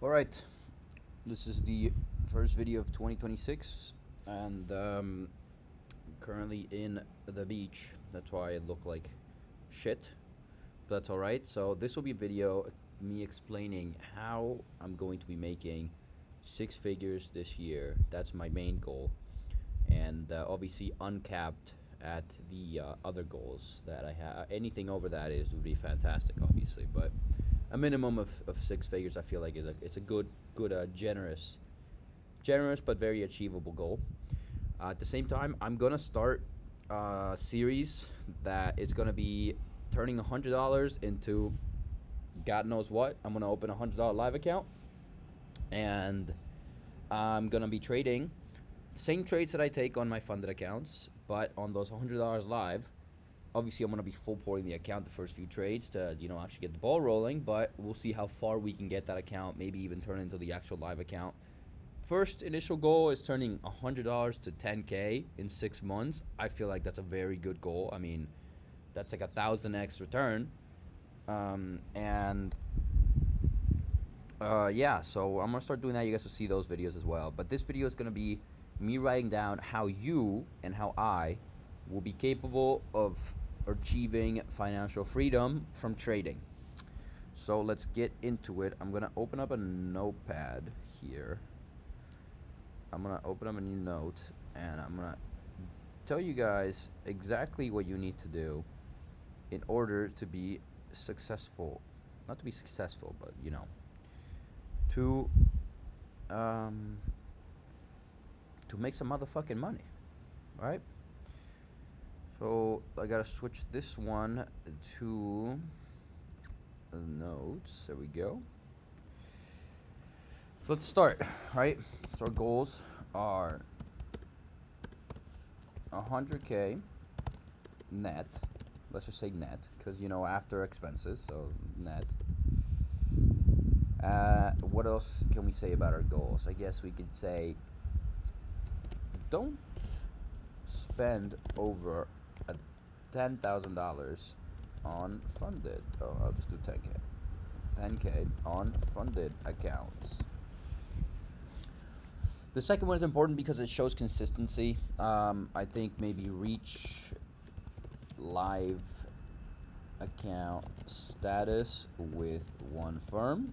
Alright, this is the first video of 2026, and currently in the beach. That's why I look like shit, but that's alright. So this will be a video of me explaining how I'm going to be making six figures this year. That's my main goal, and obviously uncapped at the other goals that I have. Anything over that would be fantastic, obviously, but a minimum of six figures I feel like it's a good generous but very achievable goal. At the same time, I'm gonna start a series that is gonna be turning $100 into God knows what. I'm gonna open a $100 live account, and I'm gonna be trading same trades that I take on my funded accounts, but on those $100 live. Obviously, I'm going to be full porting the account the first few trades to, actually get the ball rolling, but we'll see how far we can get that account, maybe even turn it into the actual live account. First initial goal is turning $100 to 10K in 6 months. I feel like that's a very good goal. I mean, that's like 1,000x return. Yeah, so I'm going to start doing that. You guys will see those videos as well. But this video is going to be me writing down how you and how I will be capable of achieving financial freedom from trading. So let's get into it. I'm going to open up a notepad here. I'm going to open up a new note, and I'm going to tell you guys exactly what you need to do in order to be successful. Not to be successful, but, to make some motherfucking money, right? So I gotta switch this one to notes. There we go. So let's start, right? So our goals are 100K net. Let's just say net, because after expenses, so net. What else can we say about our goals? I guess we could say don't spend over $10,000 on funded. Oh, I'll just do 10K. 10K on funded accounts. The second one is important because it shows consistency. I think maybe reach live account status with one firm.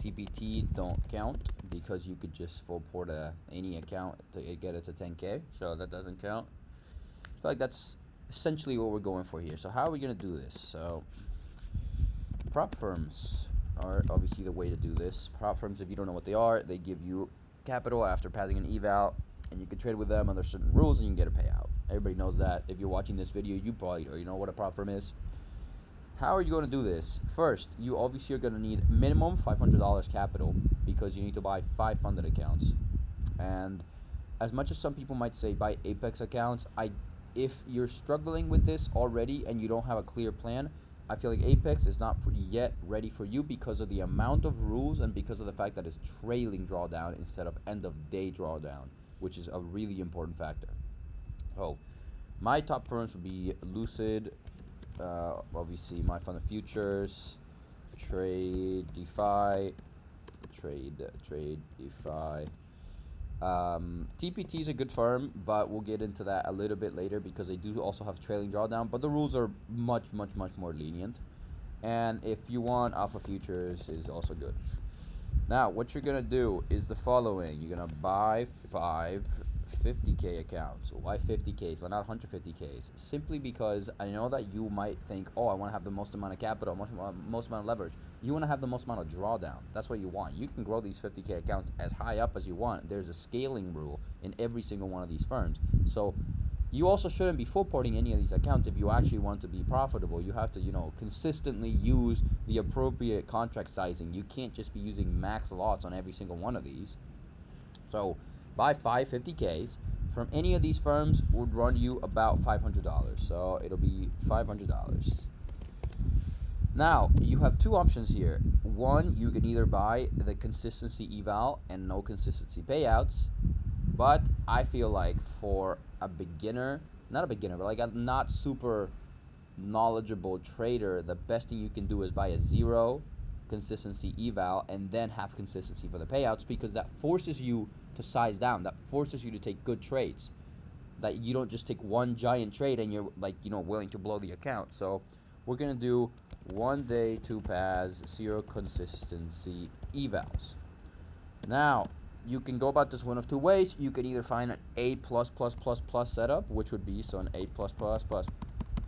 TPT don't count because you could just full port any account to get it to 10K, so that doesn't count. I feel like that's essentially what we're going for here. So how are we going to do this? So prop firms are obviously the way to do this. Prop firms, if you don't know what they are, they give you capital after passing an eval, and you can trade with them under certain rules and you can get a payout. Everybody knows that. If you're watching this video, you probably already know what a prop firm is. How are you going to do this? First, you obviously are going to need minimum $500 capital because you need to buy 5 funded accounts. And as much as some people might say buy Apex accounts, if you're struggling with this already and you don't have a clear plan, I feel like Apex is not yet ready for you because of the amount of rules and because of the fact that it's trailing drawdown instead of end of day drawdown, which is a really important factor. So my top firms would be Lucid, obviously my fund of futures, Trade DeFi, Trade DeFi. TPT is a good firm, but we'll get into that a little bit later because they do also have trailing drawdown, but the rules are much more lenient. And if you want, Alpha Futures is also good. Now, what you're gonna do is the following: you're gonna buy 5 50K accounts. Why 50Ks? Why not 150Ks? Simply because I know that you might think, oh, I want to have the most amount of capital, most amount of leverage. You want to have the most amount of drawdown. That's what you want. You can grow these 50K accounts as high up as you want. There's a scaling rule in every single one of these firms. So you also shouldn't be full porting any of these accounts if you actually want to be profitable. You have to, consistently use the appropriate contract sizing. You can't just be using max lots on every single one of these. So buy 5 50Ks from any of these firms would run you about $500. So it'll be $500. Now, you have two options here. One, you can either buy the consistency eval and no consistency payouts, but I feel like for a beginner, not a beginner, but like a not super knowledgeable trader, the best thing you can do is buy a 0 consistency eval and then have consistency for the payouts, because that forces you to size down. That forces you to take good trades. That you don't just take one giant trade and you're like, willing to blow the account. So we're gonna do 1 day 2 pass 0 consistency evals. Now you can go about this one of two ways. You can either find an A++++ setup, which would be so an A+++ plus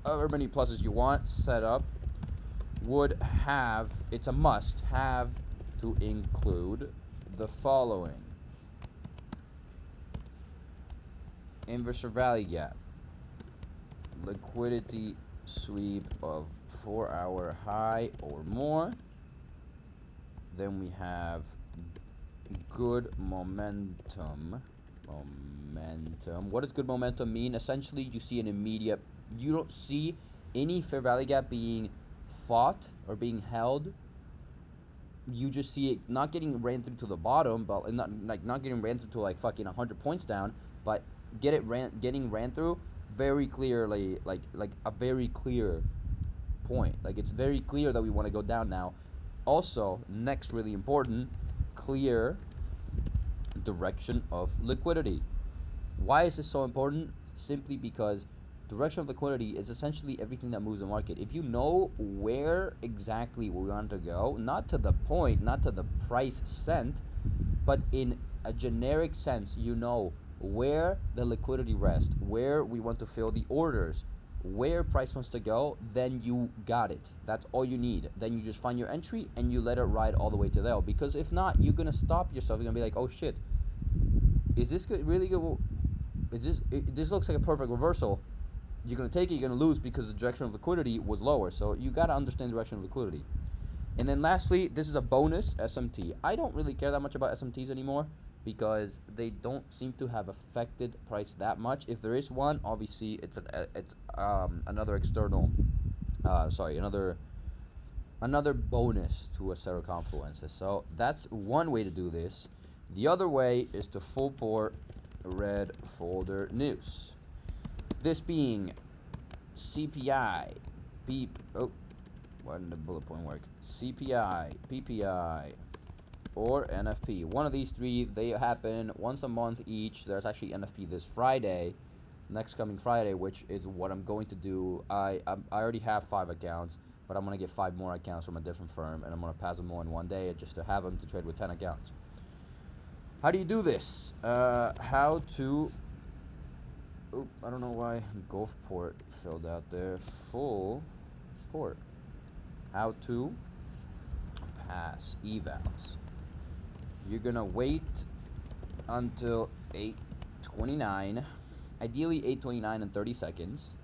however many pluses you want setup would have, it's a must have to include the following: inverse value gap, liquidity sweep of 4-hour high or more. Then we have good momentum. What does good momentum mean? Essentially, you see an immediate, you don't see any fair value gap being fought or being held. You just see it not getting ran through to the bottom, but not getting ran through to like fucking 100 points down, but getting ran through very clearly, like a very clear point. Like it's very clear that we want to go down now. Also, next, really important, clear direction of liquidity. Why is this so important? Simply because direction of liquidity is essentially everything that moves the market. If you know where exactly we want to go, not to the point, not to the price cent, but in a generic sense, you know where the liquidity rests, where we want to fill the orders, where price wants to go, then you got it. That's all you need. Then you just find your entry and you let it ride all the way to there. Because if not, you're gonna stop yourself. You're gonna be like, oh shit, is this good, really good? This looks like a perfect reversal. You're gonna take it, you're gonna lose because the direction of liquidity was lower. So you gotta understand the direction of liquidity. And then lastly, this is a bonus SMT. I don't really care that much about SMTs anymore, because they don't seem to have affected price that much. If there is one, obviously it's another external, another bonus to Acero Confluences. So that's one way to do this. The other way is to full port red folder news. This being CPI, why didn't the bullet point work? CPI, PPI, or NFP. One of these three, they happen once a month each. There's actually NFP this Friday, next coming Friday, which is what I'm going to do. I already have 5 accounts, but I'm going to get 5 more accounts from a different firm, and I'm going to pass them all in one day just to have them to trade with 10 accounts. How do you do this? How to... I don't know why Gulfport filled out there. Full port. How to pass evals. You're gonna wait until 8:29, ideally 8:29 and 30 seconds.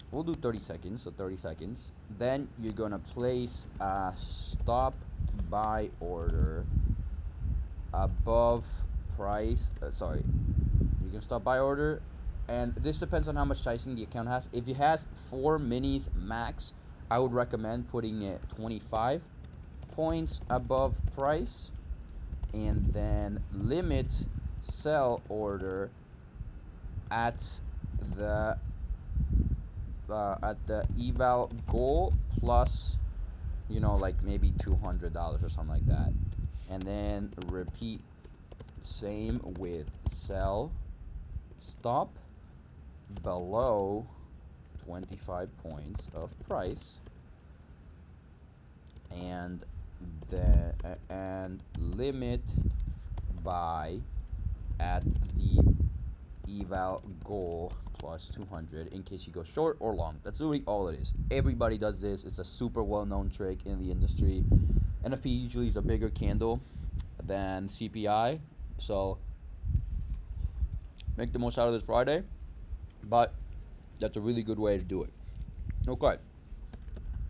We'll do 30 seconds, so 30 seconds. Then you're gonna place a stop buy order above price. You can stop buy order, and this depends on how much sizing the account has. If it has 4 minis max, I would recommend putting it 25 points above price, and then limit sell order at the eval goal plus, like maybe $200 or something like that, and then repeat same with sell stop below 25 points of price, and limit buy at the eval goal plus 200 in case you go short or long. That's really all it is. Everybody does this. It's a super well-known trick in the industry. NFP usually is a bigger candle than CPI, so make the most out of this Friday, but that's a really good way to do it. Okay,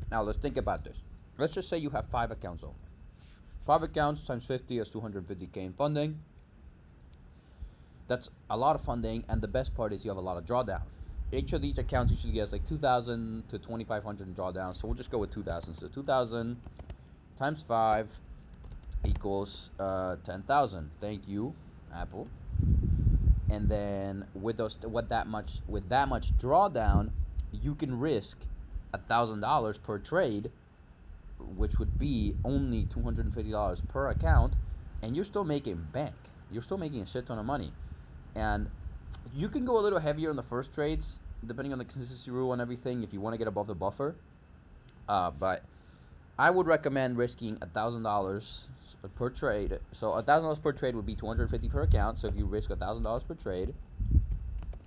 now let's think about this. Let's just say you have 5 accounts open. 5 accounts times 50 is 250K in funding. That's a lot of funding, and the best part is you have a lot of drawdown. Each of these accounts usually gets like 2,000 to 2,500 in drawdown, so we'll just go with 2,000. So 2,000 times 5 equals 10,000. Thank you, Apple. And then with that much drawdown, you can risk $1,000 per trade which would be only $250 per account, and you're still making bank. You're still making a shit ton of money. And you can go a little heavier in the first trades, depending on the consistency rule and everything, if you want to get above the buffer. But I would recommend risking $1,000 per trade. So $1,000 per trade would be $250 per account. So if you risk $1,000 per trade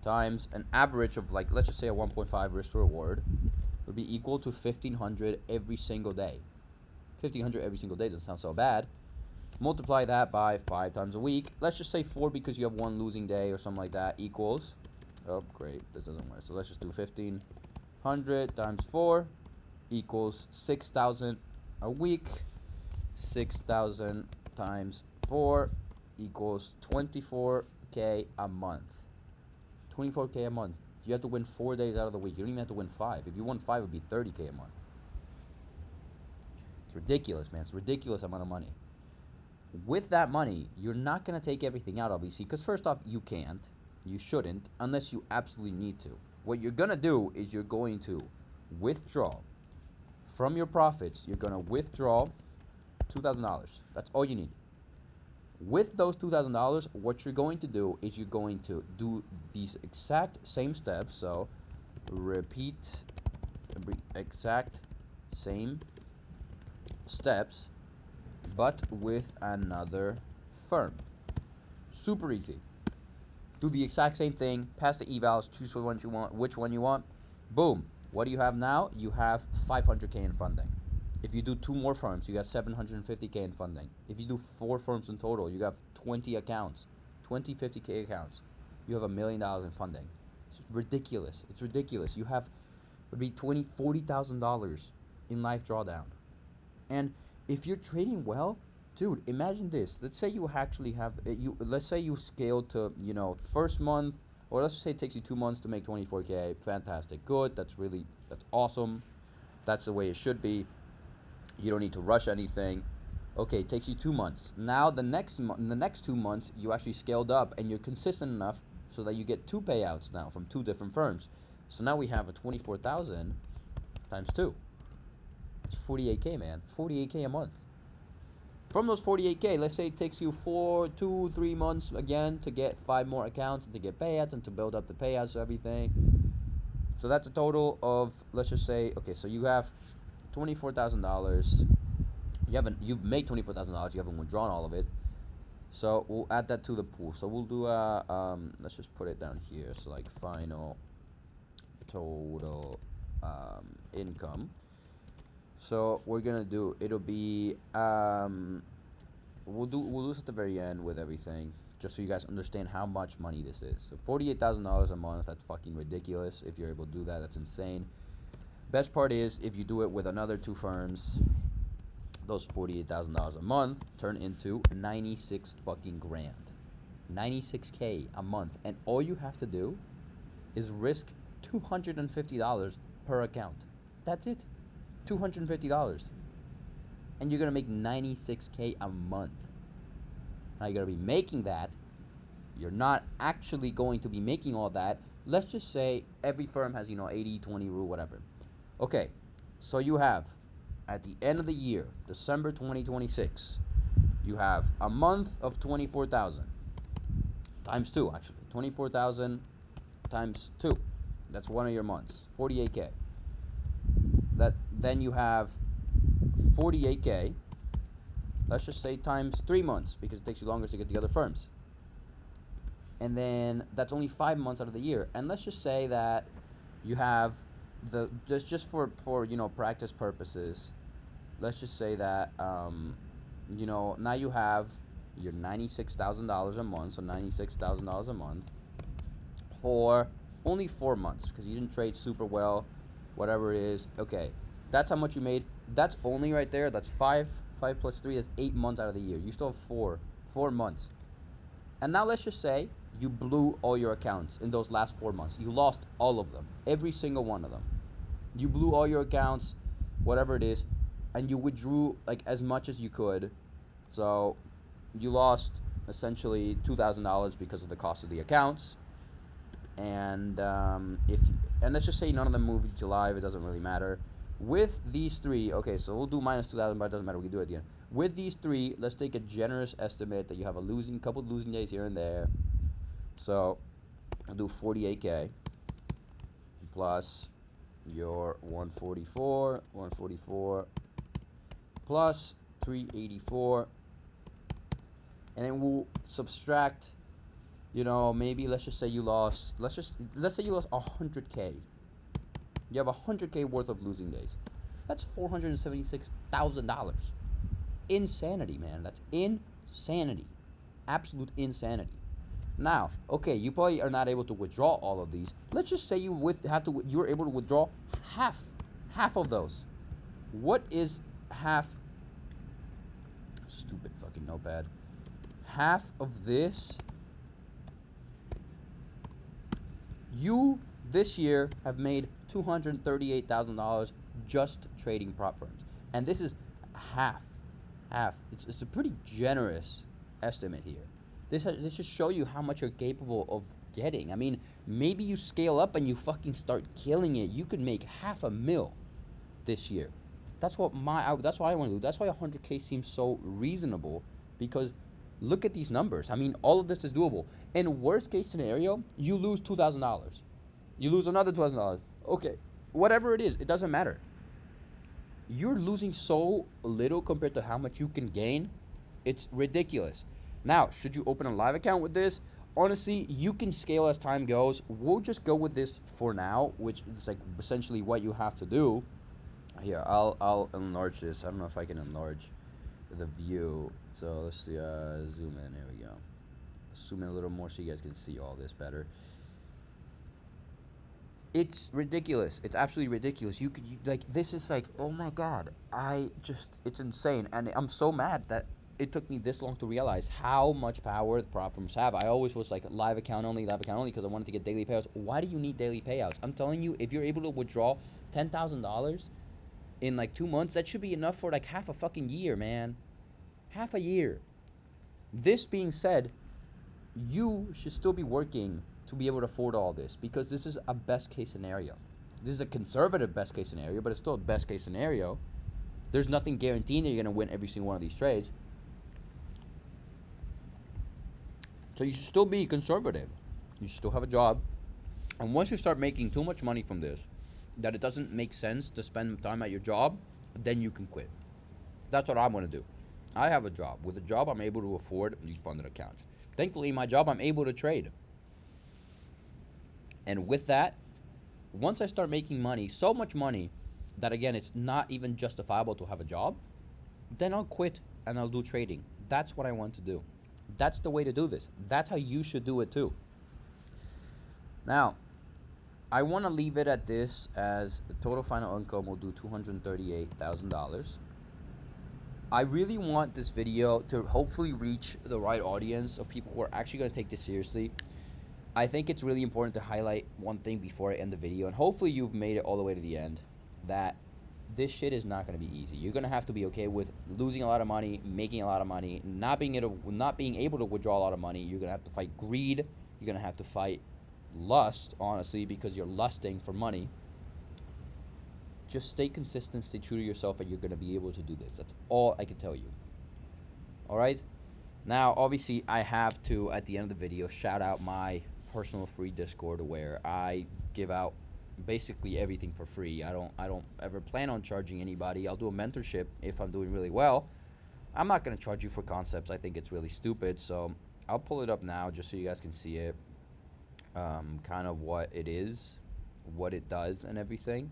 times an average of, like, let's just say a 1.5 risk to reward, would be equal to 1,500 every single day. 1,500 every single day doesn't sound so bad. Multiply that by 5 times a week. Let's just say 4 because you have one losing day or something like that equals. Oh, great. This doesn't work. So let's just do 1,500 times 4 equals 6,000 a week. 6,000 times 4 equals 24K a month. 24K a month. You have to win 4 days out of the week. You don't even have to win 5. If you won 5, it would be 30K a month. It's ridiculous, man. It's a ridiculous amount of money. With that money, you're not going to take everything out, obviously, because first off, you can't. You shouldn't, unless you absolutely need to. What you're going to do is you're going to withdraw from your profits. You're going to withdraw $2,000. That's all you need. With those $2,000, what you're going to do is you're going to do these exact same steps. So repeat exact same steps, but with another firm. Super easy. Do the exact same thing, pass the evals, choose which one you want. Boom. What do you have now? You have 500K in funding. If you do 2 more firms, you got 750K in funding. If you do 4 firms in total, you got 20 accounts, 20 50K accounts. You have $1 million in funding. It's ridiculous. It's ridiculous. You have, would be $40,000 in life drawdown. And if you're trading well, dude, imagine this. Let's say you actually have, let's say you scale to, first month, or let's just say it takes you 2 months to make 24K. Fantastic. Good. That's awesome. That's the way it should be. You don't need to rush anything. Okay, it takes you 2 months. Now the next 2 months, you actually scaled up and you're consistent enough so that you get 2 payouts now from 2 different firms. So now we have a 24,000 times 2. It's 48K, man. 48K a month. From those 48K, let's say it takes you 2-3 months again to get 5 more accounts and to get payouts and to build up the payouts and everything. So that's a total of, let's just say, okay, so you have $24,000. You've made $24,000. You haven't withdrawn all of it. So we'll add that to the pool. So we'll do let's just put it down here. So like final total income. So we're gonna do, it'll be we'll do this at the very end with everything, just so you guys understand how much money this is. So $48,000 a month. That's fucking ridiculous. If you're able to do that, that's insane. Best part is if you do it with another 2 firms, those $48,000 a month turn into 96 fucking grand, 96K a month, and all you have to do is risk $250 per account. That's it, $250, and you're gonna make 96K a month. Now you're gonna be making that. You're not actually going to be making all that. Let's just say every firm has 80-20 rule, whatever. Okay, so you have, at the end of the year, December 2026, you have a month of 24,000 times 2, actually. 24,000 times 2. That's one of your months. 48K. Then you have 48K. Let's just say times 3 months, because it takes you longer to get the other firms. And then that's only 5 months out of the year. And let's just say that you have just for practice purposes, let's just say that now you have your $96,000 a month, so $96,000 a month for only 4 months, because you didn't trade super well, whatever it is. Okay, that's how much you made. That's only right there. That's 5 plus 3 is 8 months out of the year. You still have 4 months. And now let's just say you blew all your accounts in those last 4 months. You lost all of them, every single one of them. You blew all your accounts, whatever it is, and you withdrew like as much as you could. So you lost essentially $2,000 because of the cost of the accounts. And let's just say none of them moved to July. It doesn't really matter. With these three, okay, so we'll do minus 2,000, but it doesn't matter. We can do it at the end. With these three, let's take a generous estimate that you have a couple losing days here and there. So I'll do 48K plus your 144 plus 384, and then we'll subtract. Maybe let's say you lost 100K. You have 100K worth of losing days. That's $476,000. Insanity, man. That's insanity. Absolute insanity. Now, okay, you probably are not able to withdraw all of these. Let's just say you're able to withdraw half of those. What is half? Stupid fucking notepad. Half of this. You this year have made $238,000 just trading prop firms, and this is half. It's a pretty generous estimate here. This just show you how much you're capable of getting. I mean, maybe you scale up and you fucking start killing it. You could make $500,000 this year. That's what I want to do. That's why 100K seems so reasonable, because look at these numbers. I mean, all of this is doable. In worst case scenario, you lose $2,000. You lose another $2,000. Okay, whatever it is, it doesn't matter. You're losing so little compared to how much you can gain. It's ridiculous. Now, should you open a live account with this? Honestly, you can scale as time goes. We'll just go with this for now, which is like essentially what you have to do. Here, I'll enlarge this. I don't know if I can enlarge the view. So let's see, zoom in. Here we go. Zoom in a little more so you guys can see all this better. It's ridiculous. It's absolutely ridiculous. This is like, oh my god. It's insane. And I'm so mad that it took me this long to realize how much power the prop firms have. I always was like live account only, because I wanted to get daily payouts. Why do you need daily payouts? I'm telling you, if you're able to withdraw $10,000 in like 2 months, that should be enough for like half a fucking year, man. Half a year. This being said, you should still be working to be able to afford all this, because this is a best case scenario. This is a conservative best case scenario, but it's still a best case scenario. There's nothing guaranteeing that you're going to win every single one of these trades. So you should still be conservative. You should still have a job. And once you start making too much money from this, that it doesn't make sense to spend time at your job, then you can quit. That's what I'm going to do. I have a job. With a job, I'm able to afford these funded accounts. Thankfully, in my job, I'm able to trade. And with that, once I start making money, so much money, that again, it's not even justifiable to have a job, then I'll quit and I'll do trading. That's what I want to do. That's the way to do this. That's how you should do it too. Now, I want to leave it at this, as the total final income will do $238,000. I really want this video to hopefully reach the right audience of people who are actually going to take this seriously. I think it's really important to highlight one thing before I end the video, and hopefully you've made it all the way to the end, that this shit is not going to be easy. You're going to have to be okay with losing a lot of money, making a lot of money, not being able to withdraw a lot of money. You're going to have to fight greed. You're going to have to fight lust, honestly, because you're lusting for money. Just stay consistent, stay true to yourself, and you're going to be able to do this. That's all I can tell you. All right? Now, obviously, I have to, at the end of the video, shout out my personal free Discord, where I give out basically everything for free. I don't ever plan on charging anybody. I'll do a mentorship if I'm doing really well. I'm not going to charge you for concepts. I think it's really stupid. So I'll pull it up now just so you guys can see it. Kind of what it is, what it does, and everything.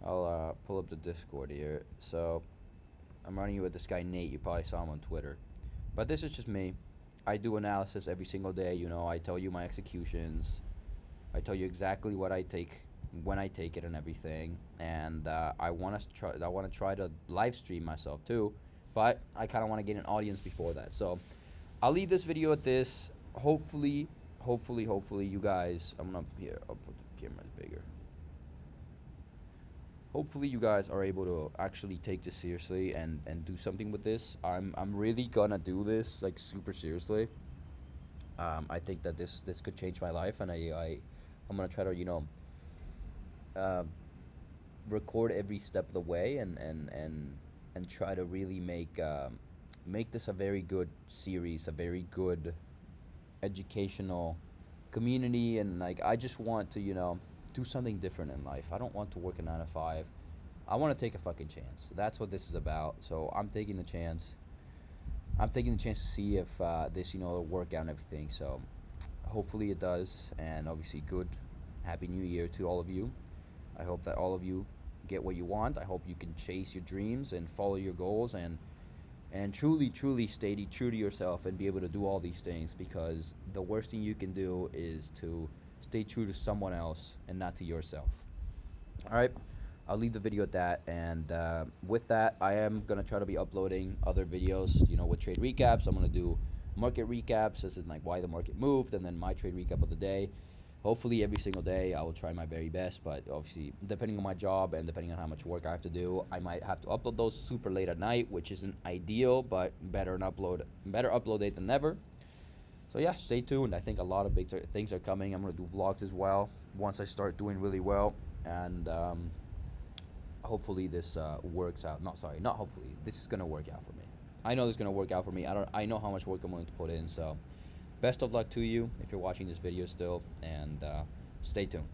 I'll pull up the Discord here. So I'm running it with this guy Nate. You probably saw him on Twitter. But this is just me. I do analysis every single day. You know, I tell you my executions. I tell you exactly what I take, when I take it, and everything. And I want to try to live stream myself too, but I kind of want to get an audience before that. So I'll leave this video at this. Hopefully you guys. I'll put the cameras bigger. Hopefully you guys are able to actually take this seriously and do something with this. I'm really gonna do this like super seriously. I think that this could change my life, and I'm gonna try to record every step of the way, and try to really make this a very good series, a very good educational community. And like, I just want to, do something different in life. I don't want to work a 9 to 5. I want to take a fucking chance. That's what this is about. So I'm taking the chance. I'm taking the chance to see if this, will work out and everything. So hopefully it does. And obviously, good, happy New Year to all of you. I hope that all of you get what you want. I hope you can chase your dreams and follow your goals, and truly, truly stay true to yourself and be able to do all these things, because the worst thing you can do is to stay true to someone else and not to yourself. All right, I'll leave the video at that. And with that, I am going to try to be uploading other videos, with trade recaps. I'm going to do market recaps. This is like why the market moved, and then my trade recap of the day. Hopefully every single day I will try my very best, but obviously depending on my job and depending on how much work I have to do, I might have to upload those super late at night, which isn't ideal, but better upload date than never. So yeah, stay tuned. I think a lot of big things are coming. I'm going to do vlogs as well once I start doing really well, and hopefully this works out. Not hopefully. This is going to work out for me. I know this is going to work out for me. I know how much work I'm willing to put in, so best of luck to you if you're watching this video still, and stay tuned.